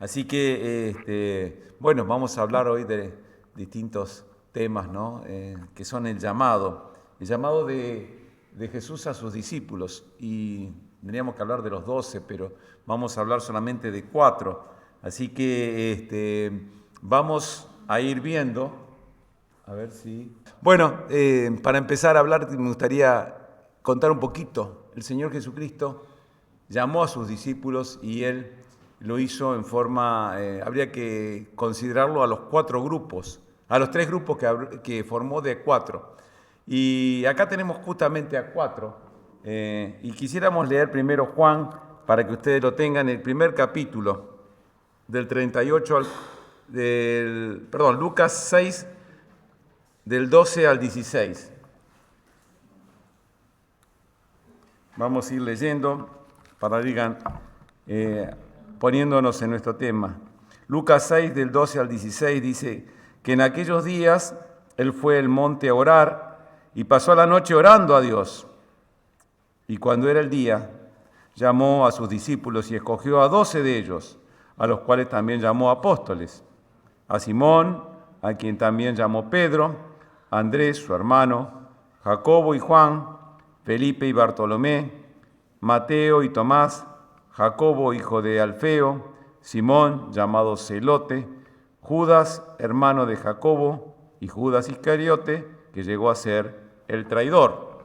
Así que, bueno, vamos a hablar hoy de distintos temas, ¿no? Que son el llamado de Jesús a sus discípulos. Y tendríamos que hablar de los 12, pero vamos a hablar solamente de 4. Así que vamos a ir viendo, a ver si... Bueno, para empezar a hablar me gustaría contar un poquito. El Señor Jesucristo llamó a sus discípulos y Él lo hizo en forma, habría que considerarlo a los 4 grupos, a los 3 grupos que formó de 4. Y acá tenemos justamente a 4. Y quisiéramos leer primero Juan, para que ustedes lo tengan, el primer capítulo, del 38 Lucas 6, del 12 al 16. Vamos a ir leyendo para ir poniéndonos en nuestro tema. Lucas 6, del 12 al 16, dice que en aquellos días él fue al monte a orar y pasó la noche orando a Dios. Y cuando era el día, llamó a sus discípulos y escogió a 12 de ellos, a los cuales también llamó apóstoles. A Simón, a quien también llamó Pedro, a Andrés, su hermano, Jacobo y Juan, Felipe y Bartolomé, Mateo y Tomás, Jacobo, hijo de Alfeo, Simón, llamado Celote, Judas, hermano de Jacobo, y Judas Iscariote, que llegó a ser el traidor.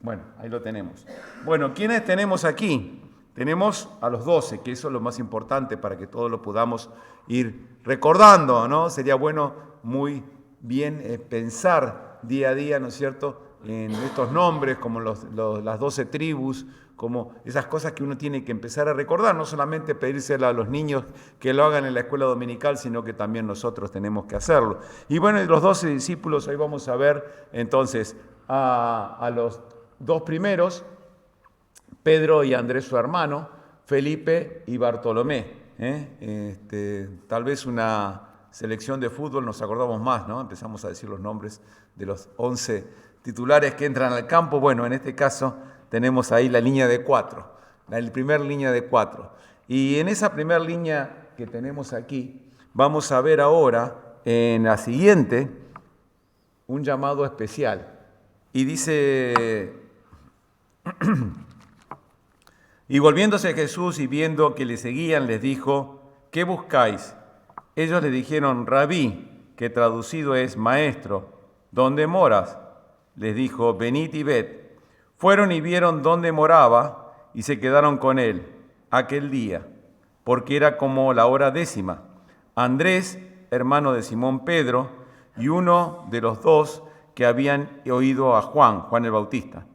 Bueno, ahí lo tenemos. Bueno, ¿quiénes tenemos aquí? Tenemos a los 12, que eso es lo más importante para que todos lo podamos ir recordando, ¿no? Sería bueno muy bien pensar día a día, ¿no es cierto?, en estos nombres, como las 12 tribus, como esas cosas que uno tiene que empezar a recordar, no solamente pedírselo a los niños que lo hagan en la escuela dominical, sino que también nosotros tenemos que hacerlo. Y bueno, los 12 discípulos, hoy vamos a ver entonces a los 2 primeros, Pedro y Andrés, su hermano, Felipe y Bartolomé. Tal vez una selección de fútbol nos acordamos más, ¿no? Empezamos a decir los nombres de los 11 titulares que entran al campo. Bueno, en este caso tenemos ahí la línea de 4, la primer línea de 4. Y en esa primera línea que tenemos aquí, vamos a ver ahora en la siguiente un llamado especial. Y dice... Y volviéndose Jesús y viendo que le seguían, les dijo: ¿qué buscáis? Ellos le dijeron: Rabí, que traducido es maestro, ¿dónde moras? Les dijo: venid y ved. Fueron y vieron dónde moraba y se quedaron con él aquel día, porque era como la hora 10. Andrés, hermano de Simón Pedro, y uno de los 2 que habían oído a Juan el Bautista,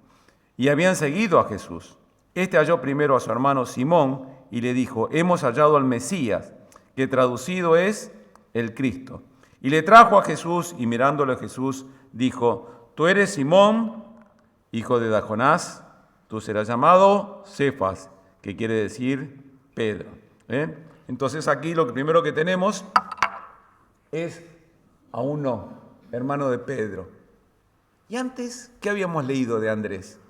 y habían seguido a Jesús. Este halló primero a su hermano Simón y le dijo: hemos hallado al Mesías, que traducido es el Cristo. Y le trajo a Jesús, y mirándolo a Jesús, dijo: tú eres Simón, hijo de Jonás, tú serás llamado Cefas, que quiere decir Pedro. Entonces aquí lo primero que tenemos es a uno, hermano de Pedro. Y antes, ¿qué habíamos leído de Andrés?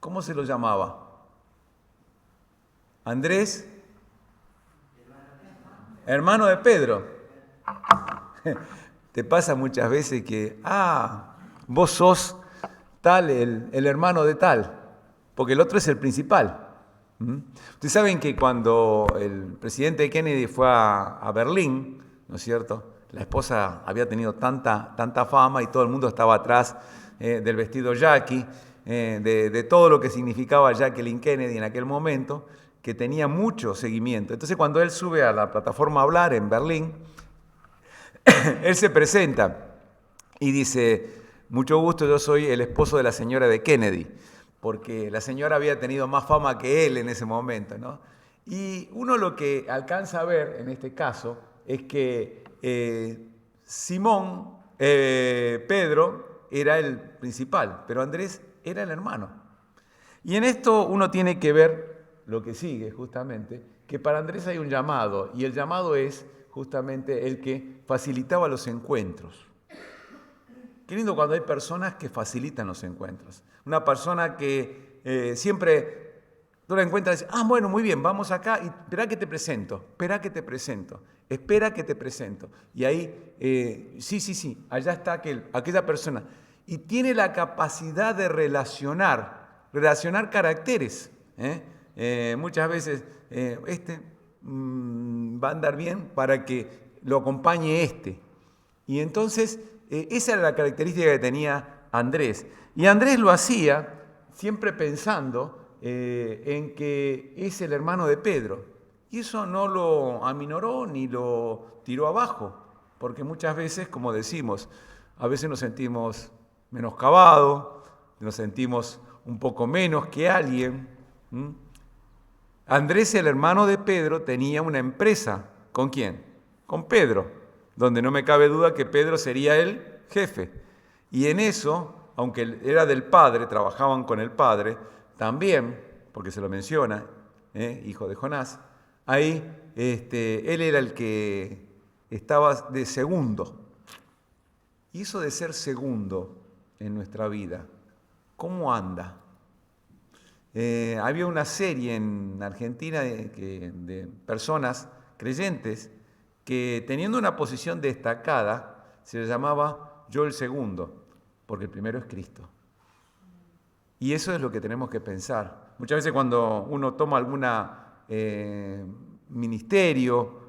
¿Cómo se lo llamaba? Andrés, hermano de Pedro. Te pasa muchas veces que, vos sos tal, el hermano de tal, porque el otro es el principal. Ustedes saben que cuando el presidente Kennedy fue a Berlín, ¿no es cierto?, la esposa había tenido tanta fama y todo el mundo estaba atrás del vestido Jackie, de todo lo que significaba Jacqueline Kennedy en aquel momento, que tenía mucho seguimiento. Entonces, cuando él sube a la plataforma a hablar en Berlín, él se presenta y dice: mucho gusto, yo soy el esposo de la señora de Kennedy, porque la señora había tenido más fama que él en ese momento, ¿no? Y uno lo que alcanza a ver en este caso es que Pedro era el principal, pero Andrés era el hermano. Y en esto uno tiene que ver lo que sigue, justamente, que para Andrés hay un llamado, y el llamado es justamente el que facilitaba los encuentros. Qué lindo cuando hay personas que facilitan los encuentros. Una persona que siempre tú la encuentras y dices, bueno, muy bien, vamos acá y espera que te presento, espera que te presento, espera que te presento. Y ahí, sí, allá está aquella persona. Y tiene la capacidad de relacionar caracteres. Muchas veces va a andar bien para que lo acompañe este. Y entonces, esa era la característica que tenía Andrés. Y Andrés lo hacía siempre pensando en que es el hermano de Pedro. Y eso no lo aminoró ni lo tiró abajo, porque muchas veces, como decimos, a veces nos sentimos menoscabados, nos sentimos un poco menos que alguien. Andrés, el hermano de Pedro, tenía una empresa. ¿Con quién? Con Pedro, donde no me cabe duda que Pedro sería el jefe. Y en eso, aunque era del padre, trabajaban con el padre, también, porque se lo menciona, hijo de Jonás, ahí él era el que estaba de segundo. Y eso de ser segundo en nuestra vida, ¿cómo anda? Había una serie en Argentina de personas creyentes que teniendo una posición destacada se les llamaba Yo el Segundo, porque el primero es Cristo. Y eso es lo que tenemos que pensar. Muchas veces cuando uno toma algún ministerio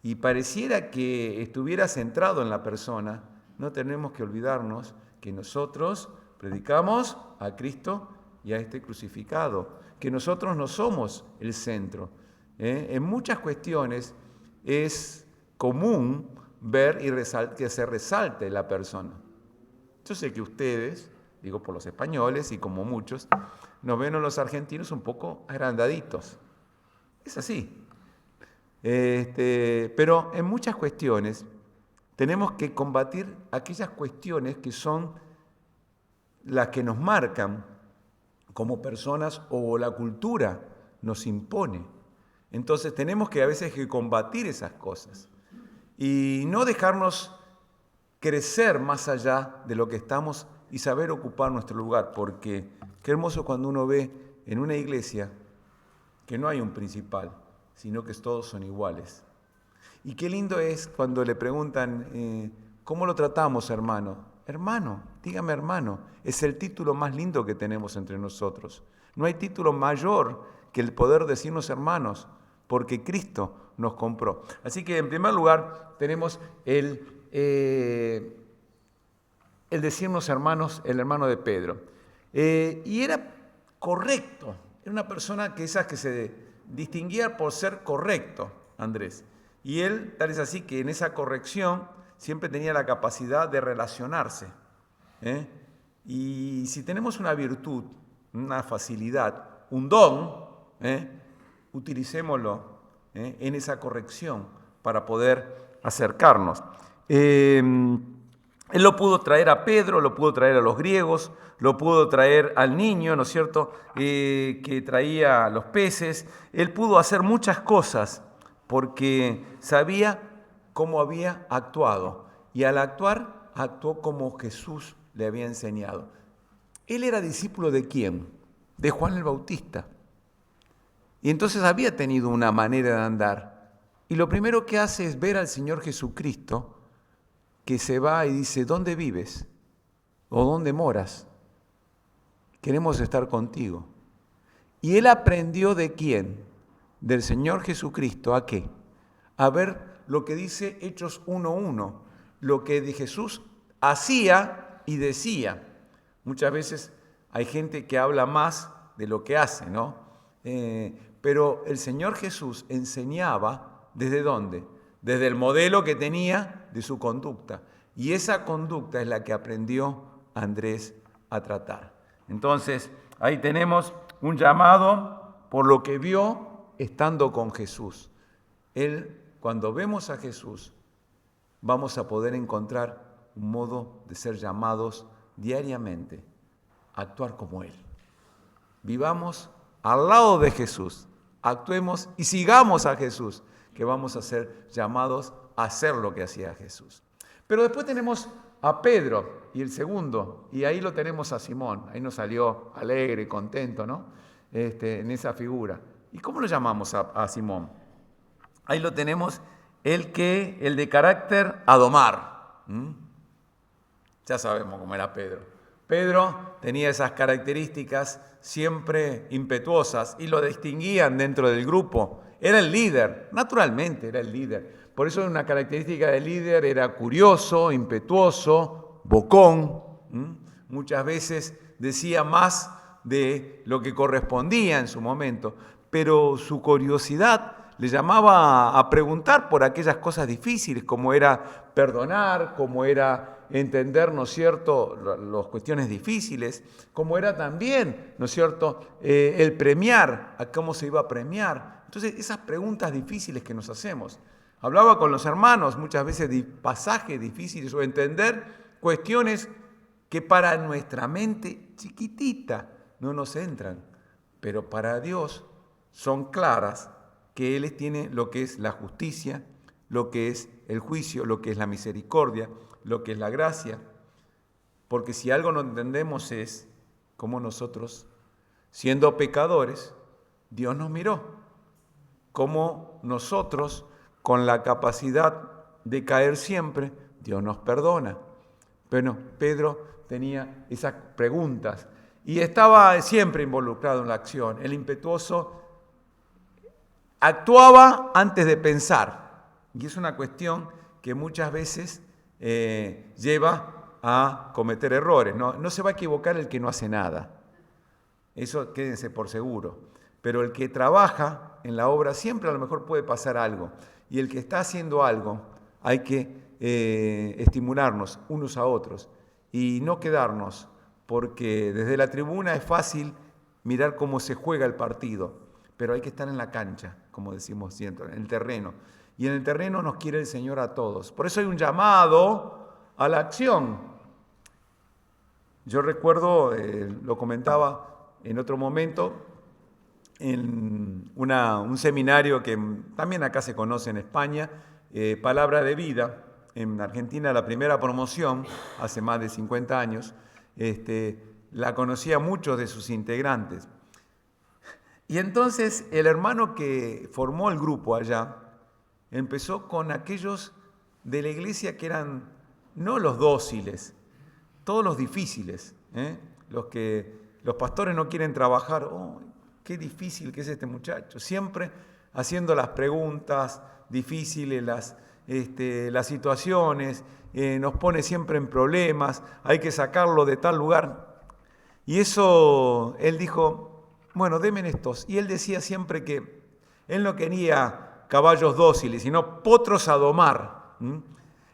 y pareciera que estuviera centrado en la persona, no tenemos que olvidarnos que nosotros predicamos a Cristo y a este crucificado, que nosotros no somos el centro. En muchas cuestiones es común ver que se resalte la persona. Yo sé que ustedes, digo por los españoles y como muchos, nos ven a los argentinos un poco agrandaditos. Es así. Pero en muchas cuestiones tenemos que combatir aquellas cuestiones que son las que nos marcan como personas o la cultura nos impone. Entonces tenemos que a veces que combatir esas cosas y no dejarnos crecer más allá de lo que estamos y saber ocupar nuestro lugar, porque qué hermoso cuando uno ve en una iglesia que no hay un principal, sino que todos son iguales. Y qué lindo es cuando le preguntan, ¿cómo lo tratamos, hermano? Hermano, dígame hermano, es el título más lindo que tenemos entre nosotros. No hay título mayor que el poder decirnos hermanos, porque Cristo nos compró. Así que en primer lugar tenemos el decirnos hermanos, el hermano de Pedro. Y era correcto, era una persona que se distinguía por ser correcto, Andrés. Y él, tal es así que en esa corrección siempre tenía la capacidad de relacionarse. Y si tenemos una virtud, una facilidad, un don, utilicémoslo en esa corrección para poder acercarnos. Él lo pudo traer a Pedro, lo pudo traer a los griegos, lo pudo traer al niño, ¿no es cierto?, que traía los peces. Él pudo hacer muchas cosas porque sabía cómo había actuado. Y al actuar, actuó como Jesús le había enseñado. Él era discípulo ¿de quién? De Juan el Bautista. Y entonces había tenido una manera de andar. Y lo primero que hace es ver al Señor Jesucristo, que se va y dice, ¿dónde vives? ¿O dónde moras? Queremos estar contigo. Y él aprendió ¿de quién? Del Señor Jesucristo. ¿A qué? A ver lo que dice Hechos 1:1, lo que de Jesús hacía y decía. Muchas veces hay gente que habla más de lo que hace, ¿no? Pero el Señor Jesús enseñaba ¿desde dónde? Desde el modelo que tenía de su conducta. Y esa conducta es la que aprendió Andrés a tratar. Entonces, ahí tenemos un llamado por lo que vio estando con Jesús. Él, cuando vemos a Jesús, vamos a poder encontrar un modo de ser llamados diariamente a actuar como Él. Vivamos al lado de Jesús, actuemos y sigamos a Jesús, que vamos a ser llamados a hacer lo que hacía Jesús. Pero después tenemos a Pedro y el segundo, y ahí lo tenemos a Simón. Ahí nos salió alegre, contento, ¿no? en esa figura. ¿Y cómo lo llamamos a Simón? Ahí lo tenemos, el de carácter a domar. Ya sabemos cómo era Pedro. Pedro tenía esas características siempre impetuosas y lo distinguían dentro del grupo. Era el líder, naturalmente era el líder. Por eso una característica del líder era curioso, impetuoso, bocón. Muchas veces decía más de lo que correspondía en su momento, pero su curiosidad le llamaba a preguntar por aquellas cosas difíciles, como era perdonar, como era entender, ¿no es cierto?, las cuestiones difíciles, como era también, ¿no es cierto?, el premiar, a cómo se iba a premiar. Entonces, esas preguntas difíciles que nos hacemos. Hablaba con los hermanos muchas veces de pasajes difíciles o entender cuestiones que para nuestra mente chiquitita no nos entran, pero para Dios son claras, que Él tiene lo que es la justicia, lo que es el juicio, lo que es la misericordia, lo que es la gracia. Porque si algo no entendemos es cómo nosotros, siendo pecadores, Dios nos miró. Cómo nosotros, con la capacidad de caer siempre, Dios nos perdona. Bueno, Pedro tenía esas preguntas y estaba siempre involucrado en la acción. El impetuoso actuaba antes de pensar, y es una cuestión que muchas veces lleva a cometer errores. No se va a equivocar el que no hace nada, eso quédense por seguro, pero el que trabaja en la obra siempre a lo mejor puede pasar algo, y el que está haciendo algo hay que estimularnos unos a otros y no quedarnos, porque desde la tribuna es fácil mirar cómo se juega el partido, pero hay que estar en la cancha, como decimos siempre, en el terreno. Y en el terreno nos quiere el Señor a todos. Por eso hay un llamado a la acción. Yo recuerdo, lo comentaba en otro momento, en un seminario que también acá se conoce en España, Palabra de Vida. En Argentina la primera promoción, hace más de 50 años, la conocía muchos de sus integrantes. Y entonces el hermano que formó el grupo allá empezó con aquellos de la iglesia que eran no los dóciles, todos los difíciles, los que los pastores no quieren trabajar. Oh, qué difícil que es este muchacho, siempre haciendo las preguntas difíciles, las situaciones, nos pone siempre en problemas, hay que sacarlo de tal lugar. Y eso, él dijo, bueno, denme estos. Y él decía siempre que él no quería caballos dóciles, sino potros a domar.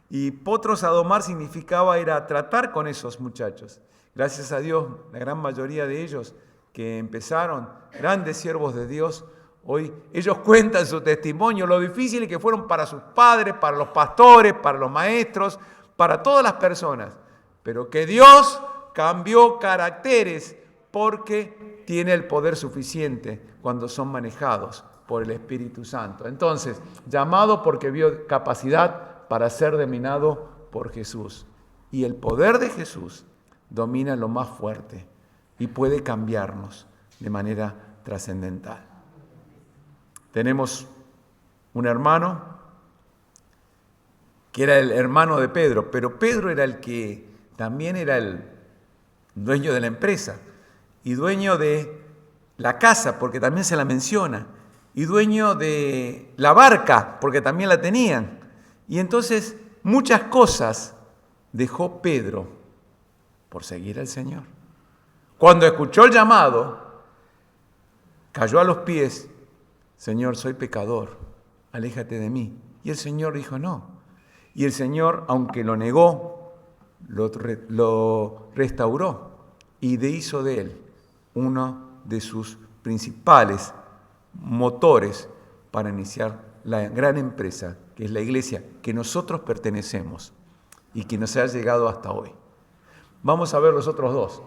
Y potros a domar significaba ir a tratar con esos muchachos. Gracias a Dios, la gran mayoría de ellos que empezaron, grandes siervos de Dios, hoy ellos cuentan su testimonio, lo difícil que fueron para sus padres, para los pastores, para los maestros, para todas las personas. Pero que Dios cambió caracteres porque tiene el poder suficiente cuando son manejados por el Espíritu Santo. Entonces, llamado porque vio capacidad para ser dominado por Jesús. Y el poder de Jesús domina lo más fuerte y puede cambiarnos de manera trascendental. Tenemos un hermano que era el hermano de Pedro, pero Pedro era el que también era el dueño de la empresa y dueño de la casa, porque también se la menciona, y dueño de la barca, porque también la tenían. Y entonces muchas cosas dejó Pedro por seguir al Señor. Cuando escuchó el llamado, cayó a los pies: Señor, soy pecador, aléjate de mí. Y el Señor dijo no. Y el Señor, aunque lo negó, lo restauró y hizo de él uno de sus principales motores para iniciar la gran empresa que es la iglesia que nosotros pertenecemos y que nos ha llegado hasta hoy. Vamos a ver los otros dos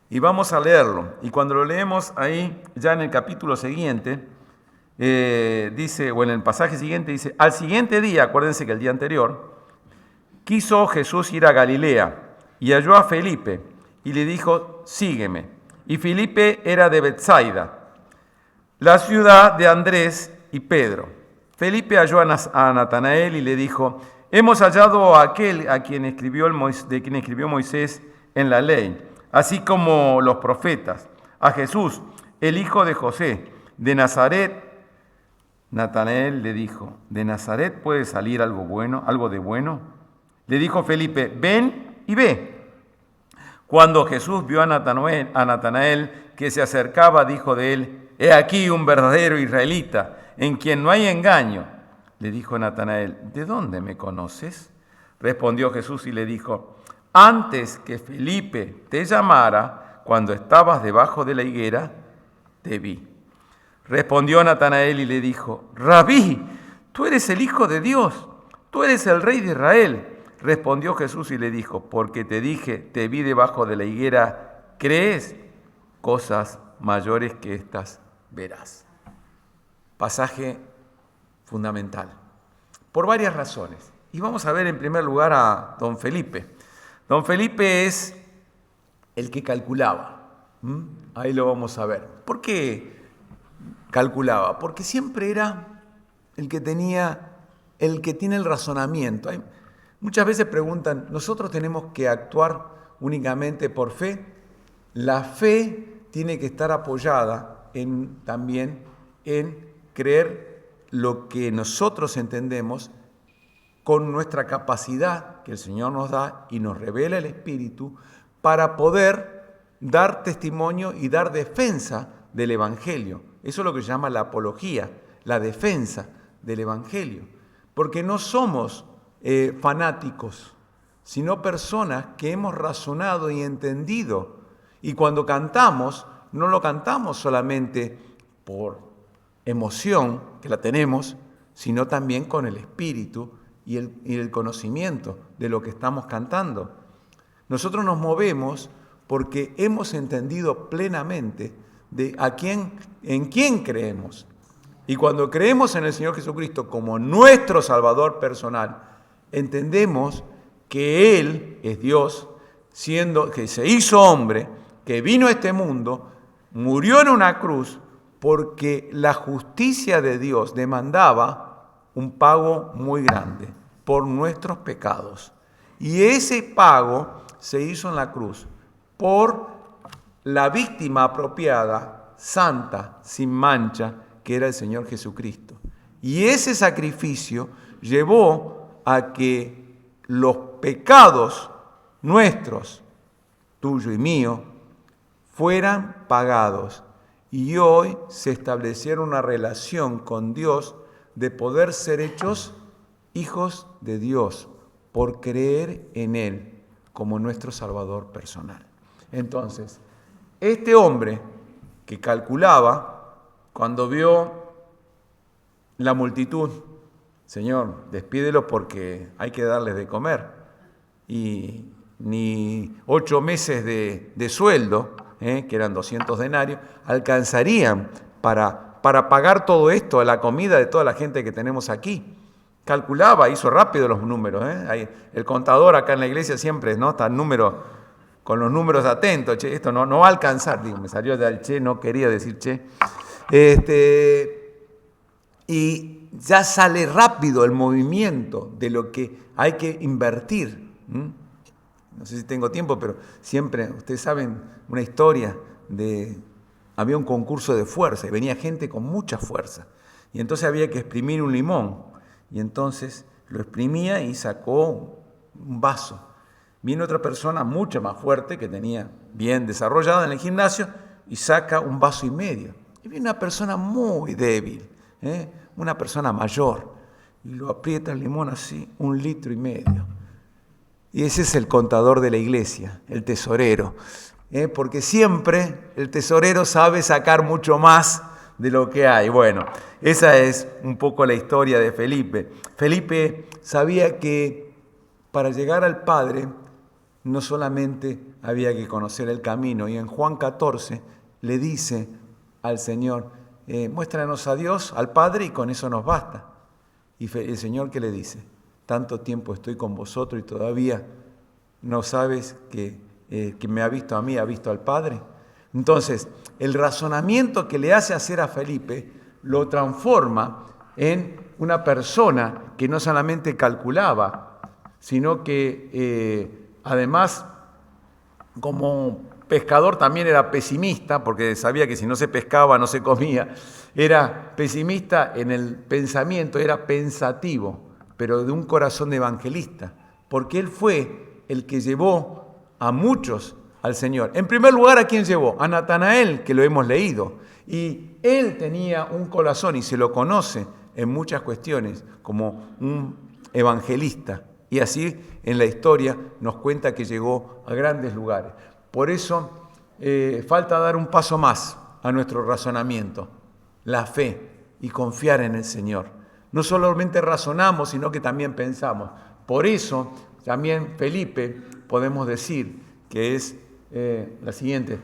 y vamos a leerlo. Y cuando lo leemos ahí, ya en el capítulo siguiente, dice, o en el pasaje siguiente dice: al siguiente día, acuérdense que el día anterior, quiso Jesús ir a Galilea y halló a Felipe y le dijo: sígueme. y Felipe era de Betsaida, la ciudad de Andrés y Pedro. Felipe halló a Natanael y le dijo: hemos hallado a aquel de quien escribió Moisés en la ley, así como los profetas, a Jesús, el hijo de José, de Nazaret. Natanael le dijo: ¿de Nazaret puede salir algo de bueno? Le dijo Felipe: ven y ve. Cuando Jesús vio a Natanael que se acercaba, dijo de él: he aquí un verdadero israelita, en quien no hay engaño. Le dijo Natanael: ¿de dónde me conoces? Respondió Jesús y le dijo: antes que Felipe te llamara, cuando estabas debajo de la higuera, te vi. Respondió Natanael y le dijo: Rabí, tú eres el Hijo de Dios, tú eres el Rey de Israel. Respondió Jesús y le dijo: porque te dije, te vi debajo de la higuera, ¿crees? Cosas mayores que estas verás. Pasaje fundamental, por varias razones. Y vamos a ver en primer lugar a don Felipe. Don Felipe es el que calculaba. Ahí lo vamos a ver. ¿Por qué calculaba? Porque siempre era el que tiene el razonamiento. Muchas veces preguntan, ¿nosotros tenemos que actuar únicamente por fe? La fe tiene que estar apoyada también en creer lo que nosotros entendemos con nuestra capacidad que el Señor nos da y nos revela el Espíritu para poder dar testimonio y dar defensa del Evangelio. Eso es lo que se llama la apología, la defensa del Evangelio. Porque no somos fanáticos, sino personas que hemos razonado y entendido. Y cuando cantamos, no lo cantamos solamente por emoción, que la tenemos, sino también con el espíritu y el conocimiento de lo que estamos cantando. Nosotros nos movemos porque hemos entendido plenamente en quién creemos. Y cuando creemos en el Señor Jesucristo como nuestro Salvador personal, entendemos que Él es Dios, que se hizo hombre, que vino a este mundo, murió en una cruz, porque la justicia de Dios demandaba un pago muy grande por nuestros pecados. Y ese pago se hizo en la cruz por la víctima apropiada, santa, sin mancha, que era el Señor Jesucristo. Y ese sacrificio llevó a que los pecados nuestros, tuyo y mío, fueran pagados. Y hoy se estableciera una relación con Dios de poder ser hechos hijos de Dios por creer en Él como nuestro Salvador personal. Entonces, este hombre que calculaba, cuando vio la multitud, Señor, despídelo porque hay que darles de comer. Y ni 8 meses de sueldo, que eran 200 denarios, alcanzarían para pagar todo esto, la comida de toda la gente que tenemos aquí. Calculaba, hizo rápido los números. El contador acá en la iglesia siempre, ¿no? Está con los números atentos. Che, esto no va a alcanzar. Digo, me salió del che, no quería decir che. Y ya sale rápido el movimiento de lo que hay que invertir. No sé si tengo tiempo, pero siempre, ustedes saben una historia había un concurso de fuerza y venía gente con mucha fuerza. Y entonces había que exprimir un limón. Y entonces lo exprimía y sacó un vaso. Viene otra persona mucho más fuerte, que tenía bien desarrollada en el gimnasio, y saca un vaso y medio. Y viene una persona muy débil, una persona mayor, y lo aprieta el limón así, 1,5 litros. Y ese es el contador de la iglesia, el tesorero. Porque siempre el tesorero sabe sacar mucho más de lo que hay. Bueno, esa es un poco la historia de Felipe. Felipe sabía que para llegar al Padre no solamente había que conocer el camino. Y en Juan 14 le dice al Señor: muéstranos a Dios, al Padre, y con eso nos basta. Y el Señor, ¿qué le dice? Tanto tiempo estoy con vosotros y todavía no sabes que me ha visto a mí, ha visto al Padre. Entonces, el razonamiento que le hace hacer a Felipe lo transforma en una persona que no solamente calculaba, sino que además, como pescador, también era pesimista, porque sabía que si no se pescaba no se comía. Era pesimista en el pensamiento, era pensativo, pero de un corazón de evangelista, porque él fue el que llevó a muchos al Señor. En primer lugar, ¿a quién llevó? A Natanael, que lo hemos leído. Y él tenía un corazón, y se lo conoce en muchas cuestiones, como un evangelista. Y así en la historia nos cuenta que llegó a grandes lugares. Por eso falta dar un paso más a nuestro razonamiento, la fe y confiar en el Señor. No solamente razonamos, sino que también pensamos. Por eso también Felipe podemos decir que es la siguiente,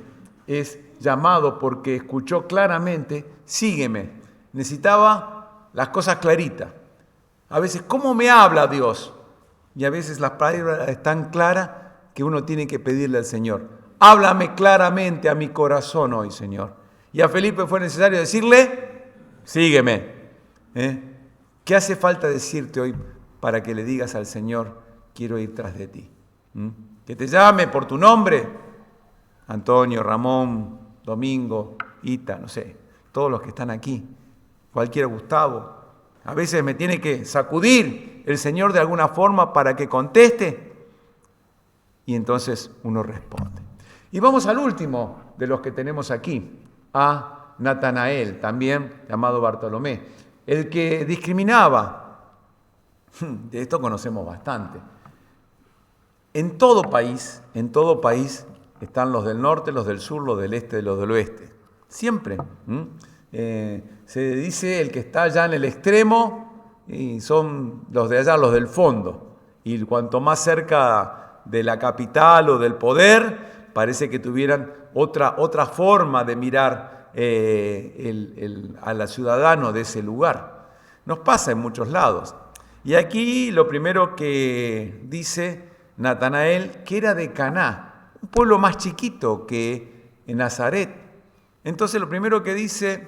es llamado porque escuchó claramente, sígueme. Necesitaba las cosas claritas. A veces, ¿cómo me habla Dios? Y a veces las palabras están claras que uno tiene que pedirle al Señor. Háblame claramente a mi corazón hoy, Señor. Y a Felipe fue necesario decirle, sígueme. ¿Qué hace falta decirte hoy para que le digas al Señor, quiero ir tras de ti? Que te llame por tu nombre, Antonio, Ramón, Domingo, Ita, no sé, todos los que están aquí, cualquiera, Gustavo. A veces me tiene que sacudir el Señor de alguna forma para que conteste y entonces uno responde. Y vamos al último de los que tenemos aquí, a Natanael, también llamado Bartolomé, el que discriminaba. De esto conocemos bastante. En todo país están los del norte, los del sur, los del este, los del oeste. Siempre. Se dice el que está allá en el extremo y son los de allá, los del fondo. Y cuanto más cerca de la capital o del poder, parece que tuvieran otra forma de mirar al ciudadano de ese lugar. Nos pasa en muchos lados. Y aquí lo primero que dice Natanael, que era de Caná, un pueblo más chiquito que en Nazaret. Entonces lo primero que dice,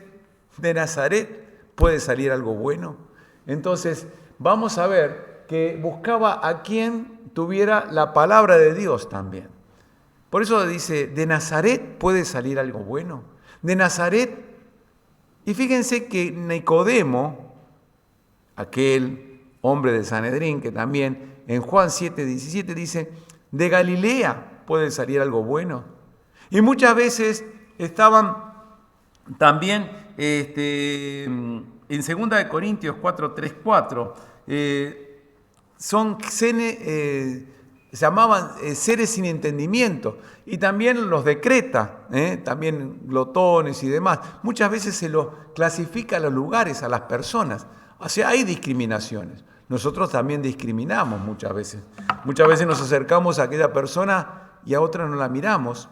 de Nazaret puede salir algo bueno. Entonces vamos a ver que buscaba a quien tuviera la palabra de Dios también. Por eso dice, de Nazaret puede salir algo bueno. De Nazaret, y fíjense que Nicodemo, aquel hombre de Sanedrín, que también en Juan 7:17 dice, de Galilea puede salir algo bueno. Y muchas veces estaban también en 2 Corintios 4:3-4, llamaban seres sin entendimiento, y también los de Creta, también glotones y demás. Muchas veces se los clasifica a los lugares, a las personas. O sea, hay discriminaciones. Nosotros también discriminamos muchas veces. Muchas veces nos acercamos a aquella persona y a otra no la miramos.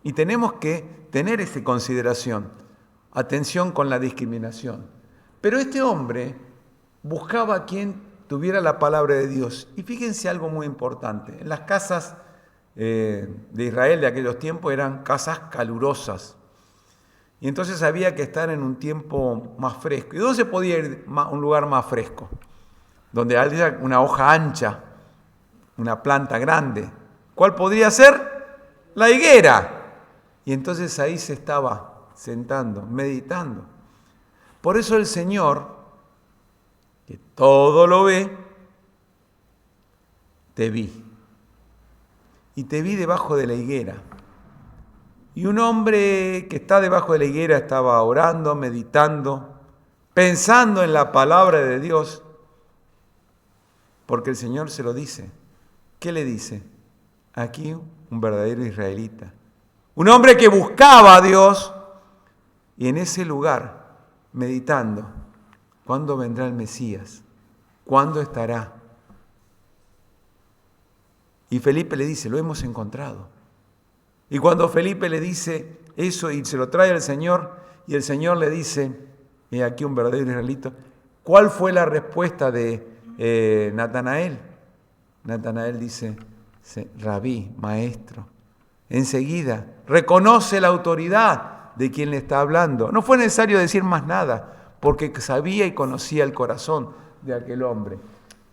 Y tenemos que tener esa consideración. Atención con la discriminación. Pero este hombre buscaba a quien tuviera la palabra de Dios. Y fíjense algo muy importante. En las casas de Israel de aquellos tiempos eran casas calurosas. Y entonces había que estar en un tiempo más fresco. ¿Y dónde se podía ir a un lugar más fresco? Donde haya una hoja ancha, una planta grande. ¿Cuál podría ser? La higuera. Y entonces ahí se estaba sentando, meditando. Por eso el Señor, que todo lo ve, te vi. Y te vi debajo de la higuera. Y un hombre que está debajo de la higuera estaba orando, meditando, pensando en la palabra de Dios, porque el Señor se lo dice. ¿Qué le dice? Aquí un verdadero israelita. Un hombre que buscaba a Dios y en ese lugar, meditando, ¿cuándo vendrá el Mesías? ¿Cuándo estará? Y Felipe le dice, lo hemos encontrado. Y cuando Felipe le dice eso y se lo trae al Señor, y el Señor le dice, he aquí un verdadero israelita, ¿cuál fue la respuesta de Natanael? Natanael dice, Rabí, maestro. enseguida. Reconoce la autoridad de quien le está hablando. No fue necesario decir más nada, porque sabía y conocía el corazón de aquel hombre.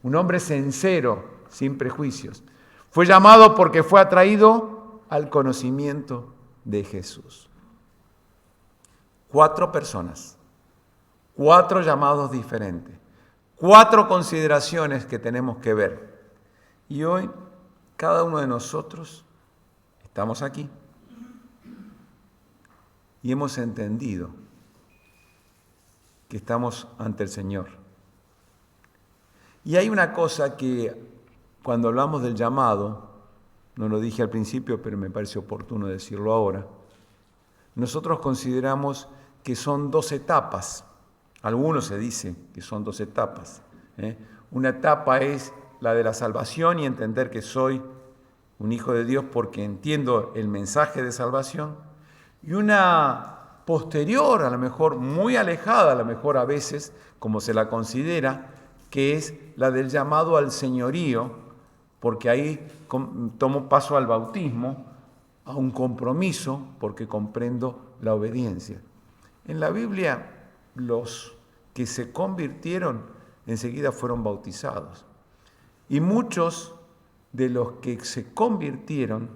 Un hombre sincero, sin prejuicios. Fue llamado porque fue atraído al conocimiento de Jesús. 4 personas, 4 llamados diferentes, 4 consideraciones que tenemos que ver. Y hoy, cada uno de nosotros estamos aquí y hemos entendido que estamos ante el Señor. Y hay una cosa que cuando hablamos del llamado, no lo dije al principio, pero me parece oportuno decirlo ahora, nosotros consideramos que son 2 etapas. Algunos se dice que son 2 etapas. Una etapa es la de la salvación y entender que soy un hijo de Dios porque entiendo el mensaje de salvación. Y una posterior, a lo mejor muy alejada, a lo mejor a veces, como se la considera, que es la del llamado al señorío, porque ahí tomo paso al bautismo, a un compromiso, porque comprendo la obediencia. En la Biblia, los que se convirtieron enseguida fueron bautizados. Y muchos de los que se convirtieron,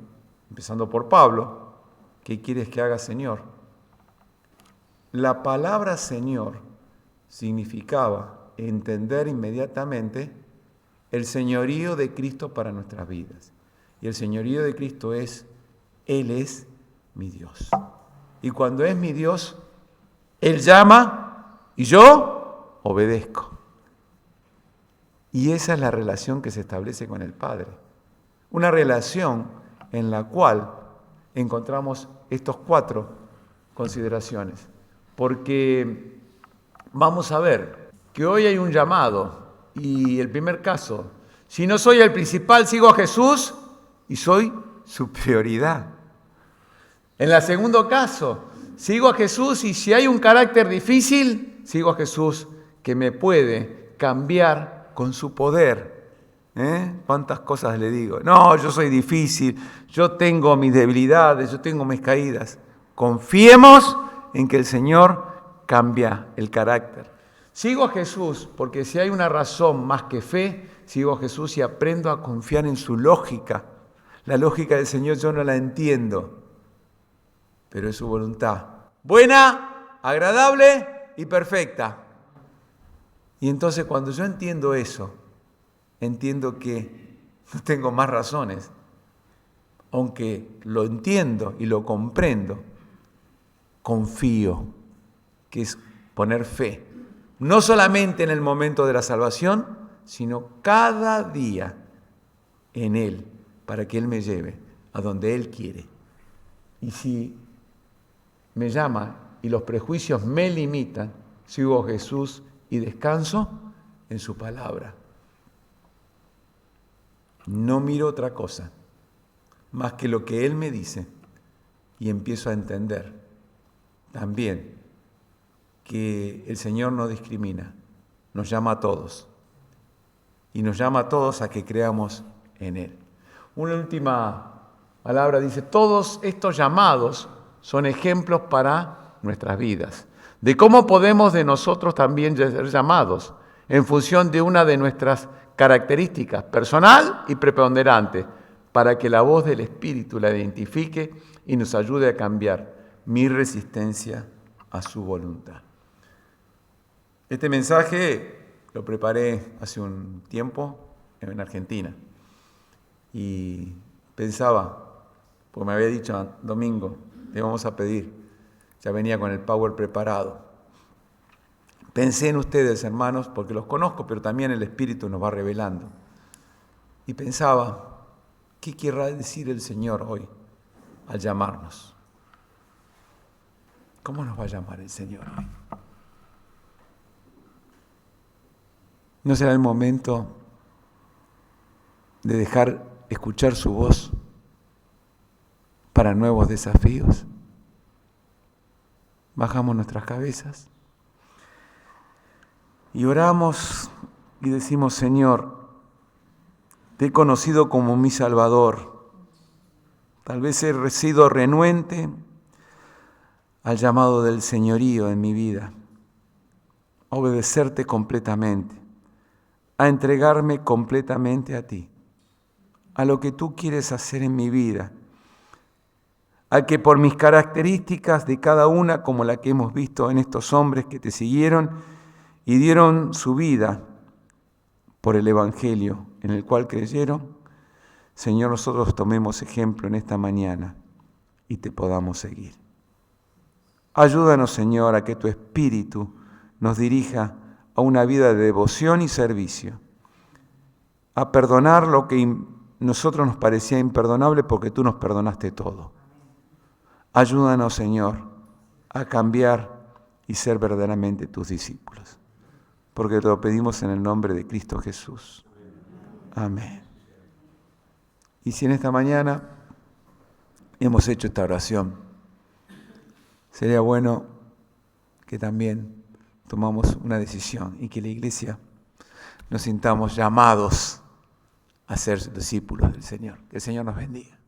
empezando por Pablo, ¿qué quieres que haga, Señor? La palabra Señor significaba entender inmediatamente el señorío de Cristo para nuestras vidas. Y el señorío de Cristo es, Él es mi Dios. Y cuando es mi Dios, Él llama y yo obedezco. Y esa es la relación que se establece con el Padre. Una relación en la cual encontramos estos 4 consideraciones. Porque vamos a ver que hoy hay un llamado y el primer caso, si no soy el principal, sigo a Jesús y soy su prioridad. En el segundo caso, sigo a Jesús y si hay un carácter difícil, sigo a Jesús que me puede cambiar con su poder. ¿Cuántas cosas le digo? No, yo soy difícil, yo tengo mis debilidades, yo tengo mis caídas. Confiemos en que el Señor cambia el carácter. Sigo a Jesús porque si hay una razón más que fe, sigo a Jesús y aprendo a confiar en su lógica. La lógica del Señor yo no la entiendo, pero es su voluntad. Buena, agradable y perfecta. Y entonces cuando yo entiendo eso, entiendo que no tengo más razones, aunque lo entiendo y lo comprendo, confío, que es poner fe, no solamente en el momento de la salvación, sino cada día en Él, para que Él me lleve a donde Él quiere. Y si me llama y los prejuicios me limitan, sigo a Jesús y descanso en su palabra. No miro otra cosa más que lo que Él me dice y empiezo a entender también que el Señor no discrimina, nos llama a todos y nos llama a todos a que creamos en Él. Una última palabra dice, todos estos llamados son ejemplos para nuestras vidas, de cómo podemos de nosotros también ser llamados en función de una de nuestras características, personal y preponderante, para que la voz del Espíritu la identifique y nos ayude a cambiar mi resistencia a su voluntad. Este mensaje lo preparé hace un tiempo en Argentina y pensaba, porque me había dicho domingo, le vamos a pedir, ya venía con el power preparado. Pensé en ustedes, hermanos, porque los conozco, pero también el Espíritu nos va revelando. Y pensaba, ¿qué querrá decir el Señor hoy al llamarnos? ¿Cómo nos va a llamar el Señor hoy? ¿No será el momento de dejar escuchar su voz para nuevos desafíos? Bajamos nuestras cabezas y oramos y decimos, Señor, te he conocido como mi Salvador. Tal vez he sido renuente al llamado del señorío en mi vida, a obedecerte completamente, a entregarme completamente a ti, a lo que tú quieres hacer en mi vida, a que por mis características de cada una, como la que hemos visto en estos hombres que te siguieron y dieron su vida por el Evangelio en el cual creyeron, Señor, nosotros tomemos ejemplo en esta mañana y te podamos seguir. Ayúdanos, Señor, a que tu Espíritu nos dirija a una vida de devoción y servicio, a perdonar lo que a nosotros nos parecía imperdonable porque tú nos perdonaste todo. Ayúdanos, Señor, a cambiar y ser verdaderamente tus discípulos, porque te lo pedimos en el nombre de Cristo Jesús. Amén. Y si en esta mañana hemos hecho esta oración, sería bueno que también tomamos una decisión y que la Iglesia nos sintamos llamados a ser discípulos del Señor. Que el Señor nos bendiga.